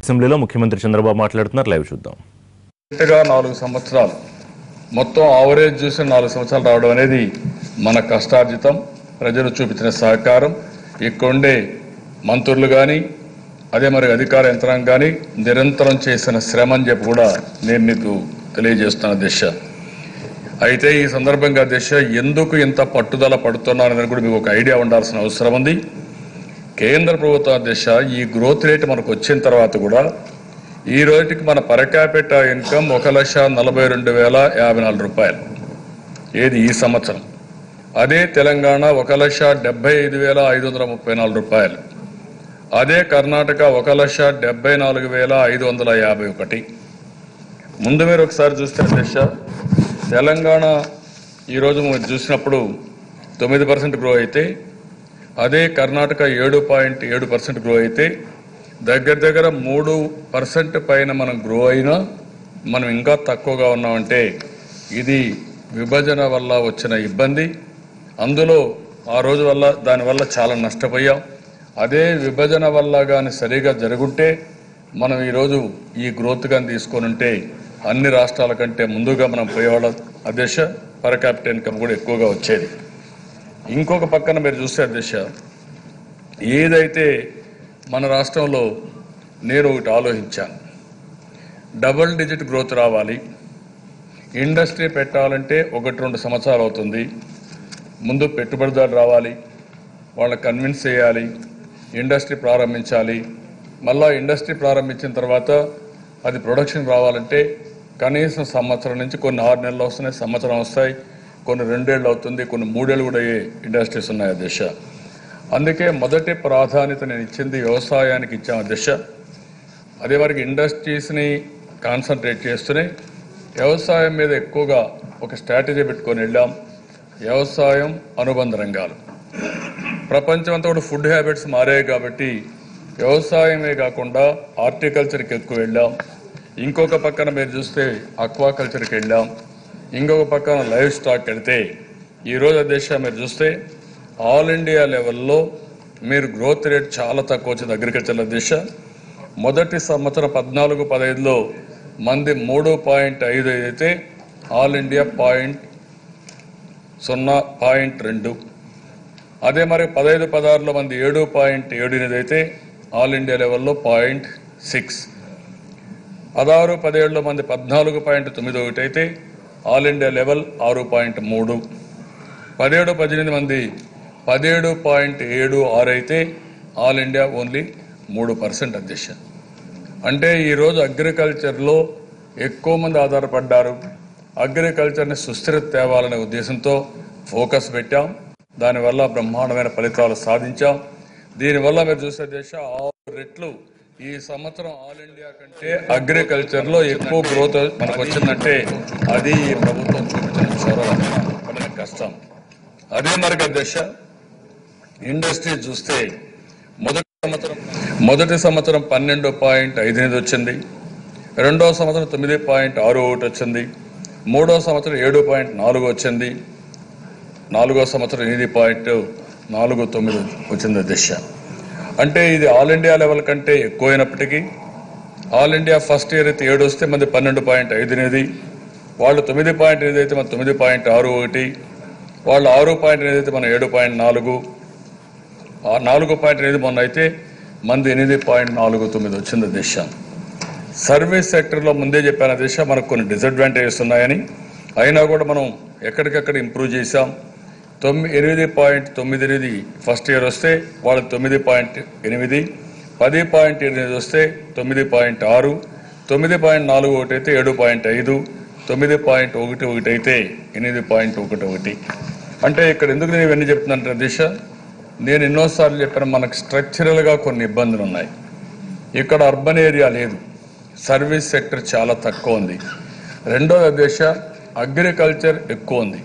అసెంబ్లీలో ముఖ్యమంత్రి చంద్రబాబు మాట్లాడుతున్నారు. లైవ్ చూద్దాం. 4 సంవత్సరాలు మొత్తం ఆవరేజ్ చూసి 4 సంవత్సరాలు రావడం అనేది మన కష్టార్జితం, ప్రజలు చూపించిన సహకారం, ఇక్కడుండే మంత్రులు కానీ అదే మరి అధికార యంత్రాంగం కానీ నిరంతరం చేసిన శ్రమ అని చెప్పి కూడా నేను నీకు తెలియజేస్తున్న దిశ. అయితే ఈ సందర్భంగా దిశ ఎందుకు ఇంత పట్టుదల పడుతున్నానని కూడా మీకు ఒక ఐడియా ఉండాల్సిన అవసరం ఉంది. కేంద్ర ప్రభుత్వ దిశ ఈ గ్రోత్ రేట్ మనకు వచ్చిన తర్వాత కూడా ఈ రోజుకి మన పర్ క్యాపిటా ఇన్కమ్ 1,42,054 రూపాయలు. ఏది ఈ సంవత్సరం. అదే తెలంగాణ 1,75,534 రూపాయలు. అదే కర్ణాటక 1,74,551. ముందు మీరు ఒకసారి చూస్తే దిశ తెలంగాణ ఈరోజు మీరు చూసినప్పుడు 9% గ్రో అయితే, అదే కర్ణాటక 7.7% గ్రో అయితే, దగ్గర 3% పైన మనం గ్రో అయినా మనం ఇంకా తక్కువగా ఉన్నామంటే ఇది విభజన వల్ల వచ్చిన ఇబ్బంది. అందులో ఆ రోజు వల్ల దానివల్ల చాలా నష్టపోయాం. అదే విభజన వల్ల కానీ సరిగా జరుగుంటే మనం ఈరోజు ఈ గ్రోత్ కానీ తీసుకొని ఉంటే అన్ని రాష్ట్రాల కంటే ముందుగా మనం పోయేవాళ్ళ అధ్యక్ష పర్ క్యాపిటల్ ఇన్కమ్ కూడా ఎక్కువగా వచ్చేది. ఇంకొక పక్కన మీరు చూస్తే అధ్యక్ష ఏదైతే మన రాష్ట్రంలో నేను ఒకటి ఆలోచించాను, డబుల్ డిజిట్ గ్రోత్ రావాలి, ఇండస్ట్రీ పెట్టాలంటే 1-2 సంవత్సరాలు అవుతుంది. ముందు పెట్టుబడిదారులు రావాలి, వాళ్ళని కన్విన్స్ చేయాలి, ఇండస్ట్రీ ప్రారంభించాలి. మళ్ళా ఇండస్ట్రీ ప్రారంభించిన తర్వాత అది ప్రొడక్షన్ రావాలంటే కనీసం సంవత్సరం నుంచి కొన్ని 6 నెలలు వస్తున్నాయి, సంవత్సరం వస్తాయి, కొన్ని 2 ఏళ్ళు అవుతుంది, కొన్ని 3 ఏళ్ళు కూడా అయ్యే ఇండస్ట్రీస్ ఉన్నాయి దిశ. అందుకే మొదటి ప్రాధాన్యత నేను ఇచ్చింది వ్యవసాయానికి ఇచ్చాము దిశ. అదే వరకు ఇండస్ట్రీస్ని కాన్సన్ట్రేట్ చేస్తూనే వ్యవసాయం మీద ఎక్కువగా ఒక స్ట్రాటజీ పెట్టుకొని వెళ్ళాం. వ్యవసాయం అనుబంధ రంగాలు ప్రపంచం అంతా కూడా ఫుడ్ హ్యాబిట్స్ మారాయి కాబట్టి వ్యవసాయమే కాకుండా హార్టికల్చర్కి ఎక్కువ వెళ్ళాం. ఇంకొక పక్కన మీరు చూస్తే అక్వాకల్చర్కి వెళ్ళాం. ఇంకొక పక్కన లైవ్ స్టాక్ వెళ్తే ఈరోజు దేశ మీరు చూస్తే ఆల్ ఇండియా లెవెల్లో మీరు గ్రోత్ రేట్ చాలా తక్కువ వచ్చింది అగ్రికల్చర్ల దిశ. మొదటి సంవత్సరం 14-15లో మంది 3.5 అయితే ఆల్ ఇండియా 0.2. అదే మరి 15-16లో మంది 7.78 అయితే ఆల్ ఇండియా లెవెల్లో 0.6. 16-17లో మంది 14.91 అయితే ఆల్ ఇండియా లెవెల్ 6.3. 17-18 మంది 17.76 అయితే ఆల్ ఇండియా ఓన్లీ 3% అధ్యక్ష. అంటే ఈరోజు అగ్రికల్చర్లో ఎక్కువ మంది ఆధారపడ్డారు. అగ్రికల్చర్ని సుస్థిరత తేవాలనే ఉద్దేశంతో ఫోకస్ పెట్టాం. దానివల్ల బ్రహ్మాండమైన ఫలితాలు సాధించాం. దీనివల్ల మీరు చూసే దేశ 6 రెట్లు ఈ సంవత్సరం ఆల్ ఇండియా కంటే అగ్రికల్చర్లో ఎక్కువ గ్రోత్ మనకు వచ్చిందంటే అది ఈ ప్రభుత్వం చూపించిన చొరవ, మన కష్టం. అదే మరికి అధ్యక్ష ఇండస్ట్రీ చూస్తే మొదటి సంవత్సరం 12.58 వచ్చింది, రెండవ సంవత్సరం 9.61 వచ్చింది, మూడవ సంవత్సరం 7.4 వచ్చింది, నాలుగో సంవత్సరం 8.49 వచ్చింది దిశ. అంటే ఇది ఆల్ ఇండియా లెవెల్ కంటే ఎక్కువైనప్పటికీ ఆల్ ఇండియా ఫస్ట్ ఇయర్ అయితే 7 వస్తే మంది 12.58, వాళ్ళు 9.8 అయితే మన 9.61, వాళ్ళు 6.8 అయితే మన 7.4, 4.8 మొన్న అయితే మంది 8.49 వచ్చింది దిశ. సర్వీస్ సెక్టర్లో ముందే చెప్పాను దిశ మనకు కొన్ని డిసడ్వాంటేజెస్ ఉన్నాయని, అయినా కూడా మనం ఎక్కడికక్కడ ఇంప్రూవ్ చేశాం. 8.98 ఫస్ట్ ఇయర్ వస్తే వాళ్ళు 9.8, 10.8 వస్తే 9.6, 9.41 అయితే 7.5, 9.11 అయితే 8.11. అంటే ఇక్కడ ఎందుకు నేను ఇవన్నీ చెప్తున్నానంటే దిశ నేను ఎన్నోసార్లు చెప్పాను మనకు స్ట్రక్చరల్గా కొన్ని ఇబ్బందులు ఉన్నాయి. ఇక్కడ అర్బన్ ఏరియా లేదు, సర్వీస్ సెక్టర్ చాలా తక్కువ ఉంది. రెండోది దిశ అగ్రికల్చర్ ఎక్కువ ఉంది.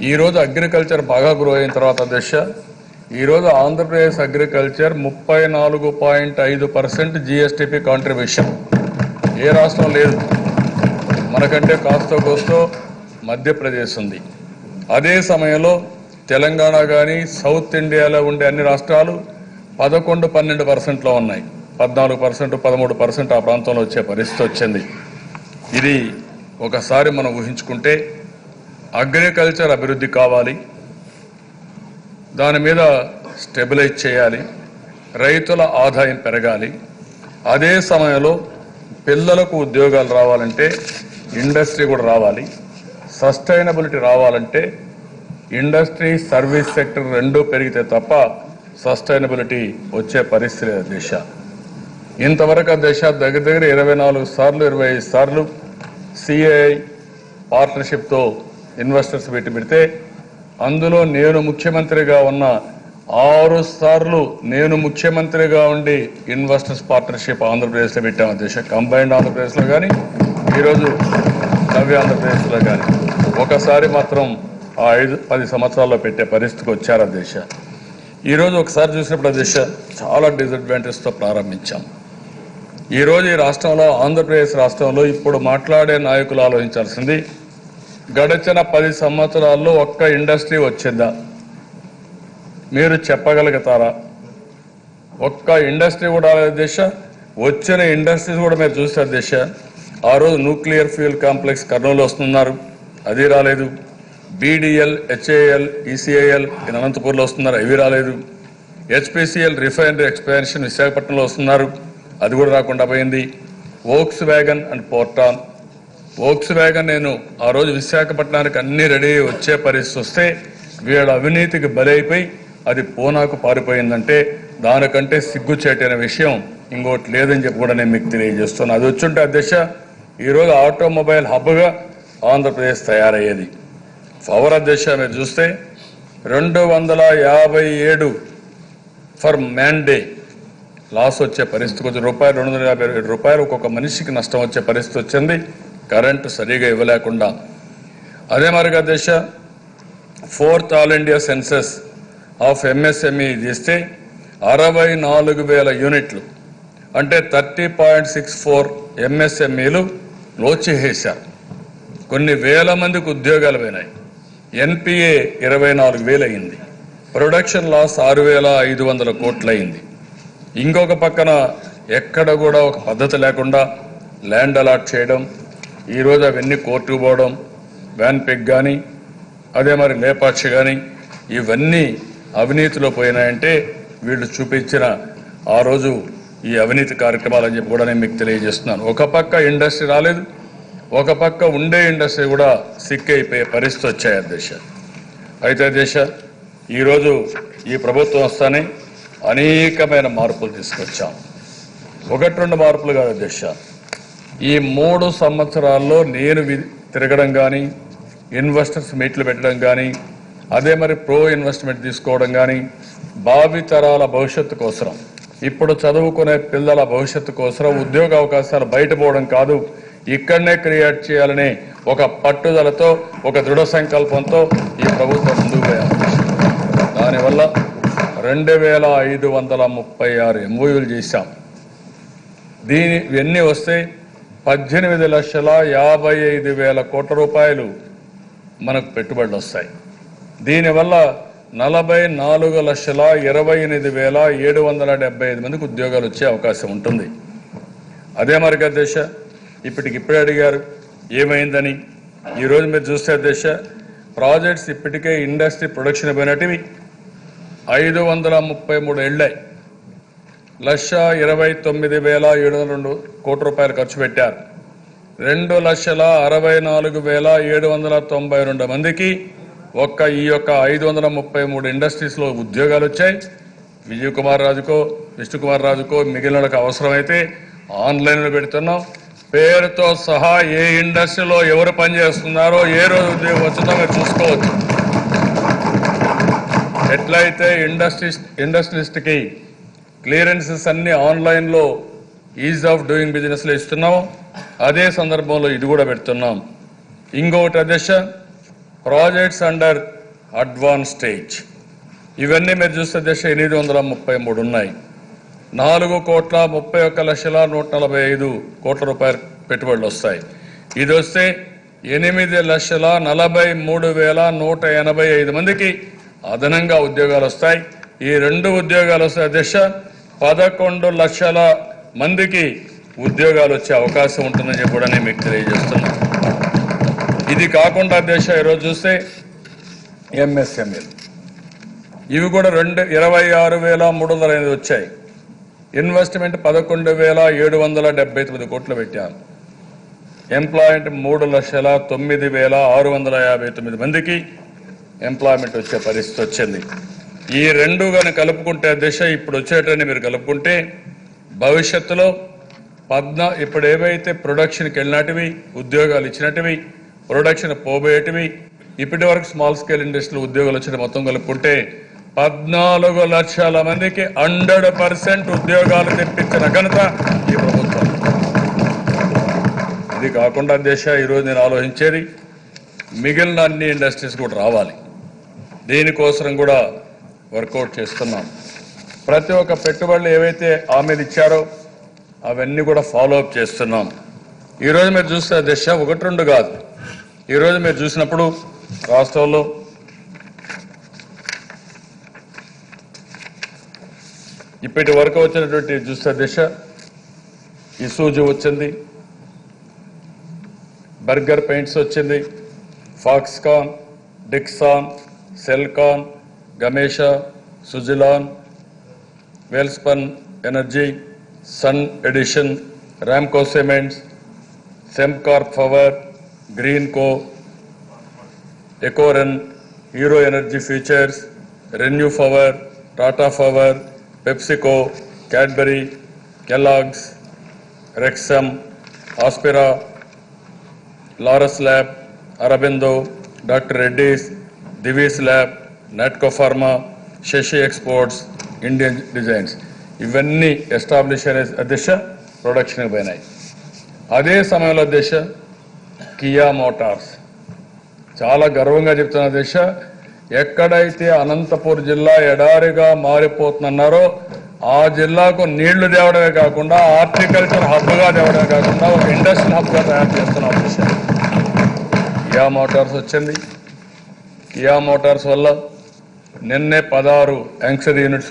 ఈరోజు అగ్రికల్చర్ బాగా గ్రో అయిన తర్వాత దిశ ఈరోజు ఆంధ్రప్రదేశ్ అగ్రికల్చర్ 34.5% జిఎస్టిపి కాంట్రిబ్యూషన్. ఏ రాష్ట్రం లేదు, మనకంటే కాస్తో కోస్తో మధ్యప్రదేశ్ ఉంది. అదే సమయంలో తెలంగాణ కానీ సౌత్ ఇండియాలో ఉండే అన్ని రాష్ట్రాలు 11-12%లో ఉన్నాయి. 14%, 13% ఆ ప్రాంతంలో వచ్చే పరిస్థితి వచ్చింది. ఇది ఒకసారి మనం ఊహించుకుంటే అగ్రికల్చర్ అభివృద్ధి కావాలి, దాని మీద స్టెబిలైజ్ చేయాలి, రైతుల ఆదాయం పెరగాలి, అదే సమయంలో పిల్లలకు ఉద్యోగాలు రావాలంటే ఇండస్ట్రీ కూడా రావాలి, సస్టైనబిలిటీ రావాలంటే ఇండస్ట్రీ సర్వీస్ సెక్టర్ రెండూ పెరిగితే తప్ప సస్టైనబిలిటీ వచ్చే పరిస్థితి లేదు దేశ. ఇంతవరకు దేశ దగ్గర దగ్గర 24 సార్లు 25 సార్లు సిఐఐ పార్ట్నర్షిప్తో ఇన్వెస్టర్స్ పెడితే అందులో నేను ముఖ్యమంత్రిగా ఉన్న 6 సార్లు నేను ముఖ్యమంత్రిగా ఉండి ఇన్వెస్టర్స్ పార్ట్నర్షిప్ ఆంధ్రప్రదేశ్లో పెట్టాము దేశ. కంబైన్డ్ ఆంధ్రప్రదేశ్లో కానీ ఈరోజు నవ్య ఆంధ్రప్రదేశ్లో కానీ ఒకసారి మాత్రం ఆ 5-10 సంవత్సరాల్లో పెట్టే పరిస్థితికి వచ్చారు ఆ దేశ. ఈరోజు ఒకసారి చూసినప్పుడు ఆ దేశ చాలా డిసడ్వాంటేజ్తో ప్రారంభించాం. ఈరోజు ఈ రాష్ట్రంలో ఆంధ్రప్రదేశ్ రాష్ట్రంలో ఇప్పుడు మాట్లాడే నాయకులు ఆలోచించాల్సింది గడిచిన 10 సంవత్సరాల్లో ఒక్క ఇండస్ట్రీ వచ్చిందా మీరు చెప్పగలుగుతారా? ఒక్క ఇండస్ట్రీ కూడా దేశ. వచ్చిన ఇండస్ట్రీస్ కూడా మీరు చూస్తే దేశ ఆ రోజు న్యూక్లియర్ ఫ్యూయల్ కాంప్లెక్స్ కర్నూలు వస్తున్నారు, అది రాలేదు. బీడీఎల్, హెచ్ఏఎల్, ఈసీఐఎల్ అనంతపూర్లో వస్తున్నారు, అవి రాలేదు. హెచ్పిసిఎల్ రిఫైనరీ ఎక్స్పాన్షన్ విశాఖపట్నంలో వస్తున్నారు, అది కూడా రాకుండా పోయింది. వోక్స్ వ్యాగన్ అండ్ పోర్టాన్, వోక్స్ వ్యాగన్ నేను ఆ రోజు విశాఖపట్నానికి అన్ని రెడీ వచ్చే పరిస్థితి వస్తే వీళ్ళ అవినీతికి బలైపోయి అది పూనాకు పారిపోయిందంటే దానికంటే సిగ్గుచేటైన విషయం ఇంకోటి లేదని చెప్పి కూడా నేను మీకు తెలియజేస్తున్నాను. అది వచ్చుంటే అధ్యక్ష ఈరోజు ఆటోమొబైల్ హబ్గా ఆంధ్రప్రదేశ్ తయారయ్యేది. పవర్ అధ్యక్ష మీరు చూస్తే 257 ఫర్ మ్యాన్ డే లాస్ వచ్చే పరిస్థితి కొంచెం ₹257 ఒక్కొక్క మనిషికి నష్టం వచ్చే పరిస్థితి వచ్చింది కరెంటు సరిగా ఇవ్వలేకుండా. అదే మరిగా దేశ 4th all India census of MSME చేస్తే 64,000 యూనిట్లు అంటే 30.64 ఎంఎస్ఎంఈలు లోచేసేశారు. కొన్ని వేల మందికి ఉద్యోగాలు పోయినాయి. ఎన్పిఏ 24,000 అయింది. ప్రొడక్షన్ లాస్ 6,500 కోట్లు అయింది. ఇంకొక పక్కన ఎక్కడ కూడా ఒక పద్ధతి లేకుండా ల్యాండ్ అలాట్ చేయడం, ఈరోజు అవన్నీ కోర్టుకు పోవడం, వ్యాన్పెగ్ కానీ అదే మరి లేపాక్షి కానీ ఇవన్నీ అవినీతిలో పోయినాయంటే వీళ్ళు చూపించిన ఆ రోజు ఈ అవినీతి కార్యక్రమాలని చెప్పి కూడా నేను మీకు తెలియజేస్తున్నాను. ఒక పక్క ఇండస్ట్రీ రాలేదు, ఒక పక్క ఉండే ఇండస్ట్రీ కూడా సిక్ అయిపోయే పరిస్థితి వచ్చాయి అధ్యక్ష. అయితే అధ్యక్ష ఈరోజు ఈ ప్రభుత్వం వస్తానే అనేకమైన మార్పులు తీసుకొచ్చాం. 1-2 మార్పులు కాదు అధ్యక్ష. ఈ 3 సంవత్సరాల్లో నేను తిరగడం కానీ, ఇన్వెస్టర్స్ మీట్లు పెట్టడం కానీ, అదే మరి ప్రో ఇన్వెస్ట్మెంట్ తీసుకోవడం కానీ, భావితరాల భవిష్యత్తు కోసం, ఇప్పుడు చదువుకునే పిల్లల భవిష్యత్తు కోసం ఉద్యోగ అవకాశాలు బయటపోవడం కాదు, ఇక్కడనే క్రియేట్ చేయాలనే ఒక పట్టుదలతో, ఒక దృఢ సంకల్పంతో ఈ ప్రభుత్వం ముందుకు పోయారు. దానివల్ల 2,536 ఎంఓయూలు చేశాం. ఇవన్నీ వస్తే 18,55,000 కోట్ల రూపాయలు మనకు పెట్టుబడులు వస్తాయి. దీనివల్ల 44,28,775 మందికి ఉద్యోగాలు వచ్చే అవకాశం ఉంటుంది. అదే మరిగా దేశ ఇప్పటికిప్పుడే అడిగారు ఏమైందని. ఈరోజు మీరు చూస్తే దేశ ప్రాజెక్ట్స్ ఇప్పటికే ఇండస్ట్రీ ప్రొడక్షన్ పోయినటివి 533 వెళ్ళాయి. 1,29,702 కోట్ల రూపాయలు ఖర్చు పెట్టారు. 2,64,792 మందికి ఒక్క ఈ యొక్క 533 ఇండస్ట్రీస్లో ఉద్యోగాలు వచ్చాయి. విజయ్ కుమార్ రాజుకో, విష్ణు కుమార్ రాజుకో మిగిలినకు అవసరమైతే ఆన్లైన్లో పెడుతున్నాం. పేరుతో సహా ఏ ఇండస్ట్రీలో ఎవరు పనిచేస్తున్నారో, ఏ రోజు ఉద్యోగం వచ్చిందో మీరు చూసుకోవచ్చు. ఎట్లయితే ఇండస్ట్రియలిస్ట్కి క్లియరెన్సెస్ అన్ని ఆన్లైన్లో ఈజ్ ఆఫ్ డూయింగ్ బిజినెస్లో ఇస్తున్నాము, అదే సందర్భంలో ఇది కూడా పెడుతున్నాం. ఇంకొకటి అధ్యక్ష ప్రాజెక్ట్స్ అండర్ అడ్వాన్స్ స్టేజ్, ఇవన్నీ మీరు చూస్తే అధ్యక్ష 833 ఉన్నాయి. 4,31,01,145 కోట్ల రూపాయలు పెట్టుబడులు వస్తాయి. ఇది వస్తే 8,43,185 మందికి అదనంగా ఉద్యోగాలు వస్తాయి. ఈ 2 ఉద్యోగాలు వస్తాయి అధ్యక్ష 11,00,000 మందికి ఉద్యోగాలు వచ్చే అవకాశం ఉంటుందని చెప్పి కూడా నేను మీకు తెలియజేస్తున్నా. ఇది కాకుండా దేశ ఈరోజు చూస్తే ఎంఎస్ఎంఈలు ఇవి కూడా 26,308 వచ్చాయి. ఇన్వెస్ట్మెంట్ 11,779 కోట్లు పెట్టాను. ఎంప్లాయ్మెంట్ 3,09,659 మందికి ఎంప్లాయ్మెంట్ వచ్చే పరిస్థితి వచ్చింది. ఈ రెండు కానీ కలుపుకుంటే దిశ ఇప్పుడు వచ్చేటని మీరు కలుపుకుంటే భవిష్యత్తులో ఇప్పుడు ఏవైతే ప్రొడక్షన్కి వెళ్ళినటివి ఉద్యోగాలు ఇచ్చినటివి ప్రొడక్షన్ పోబోయేటివి ఇప్పటి వరకు స్మాల్ స్కేల్ ఇండస్ట్రీలో ఉద్యోగాలు వచ్చిన మొత్తం కలుపుకుంటే 14 లక్షల మందికి 100% ఉద్యోగాలు తెప్పించిన ఘనత ఈ ప్రభుత్వం. ఇది కాకుండా దేశ ఈరోజు నేను ఆలోచించేది మిగిలిన అన్ని ఇండస్ట్రీస్ కూడా రావాలి. దీనికోసం కూడా వర్కౌట్ చేస్తున్నాం. ప్రతి ఒక్క పెట్టుబడులు ఏవైతే హామీలు ఇచ్చారో అవన్నీ కూడా ఫాలో అప్ చేస్తున్నాం. ఈరోజు మీరు చూస్తే దిశ 1-2 కాదు. ఈరోజు మీరు చూసినప్పుడు రాష్ట్రంలో ఇప్పటి వరకు వచ్చినటువంటి చూస్తే దిశ ఇసూజు వచ్చింది, బర్గర్ పెయింట్స్ వచ్చింది, Foxconn, Dixon, Celkon, Gamesa, Suzlon, Welspun energy, Sun Edison, Ramco cements, Sembcorp power, Greenko, ఎకోరెన్, Hero energy futures, ReNew power, Tata power, PepsiCo, Cadbury, Kellogg's, Rexam, Aspira, Laurus lab, Aurobindo, doctor Reddy's, Divi's lab, Natco pharma, Sasi exports, Indian designs ఇవన్నీ establish అనే దిశ ప్రొడక్షన్కి పోయినాయి. అదే సమయంలో దిశ Kia Motors చాలా గర్వంగా చెప్తున్న దిశ ఎక్కడైతే అనంతపూర్ జిల్లా ఎడారిగా మారిపోతున్నారో ఆ జిల్లాకు నీళ్లు తేవడమే కాకుండా హార్టికల్చర్ హబ్గా తేవడమే కాకుండా ఒక ఇండస్ట్రియల్ హబ్గా తయారు చేస్తున్న దిశ కియా మోటార్స్ వచ్చింది. కియా మోటార్స్ వల్ల నిన్నే 16 యాంక్సర్ యూనిట్స్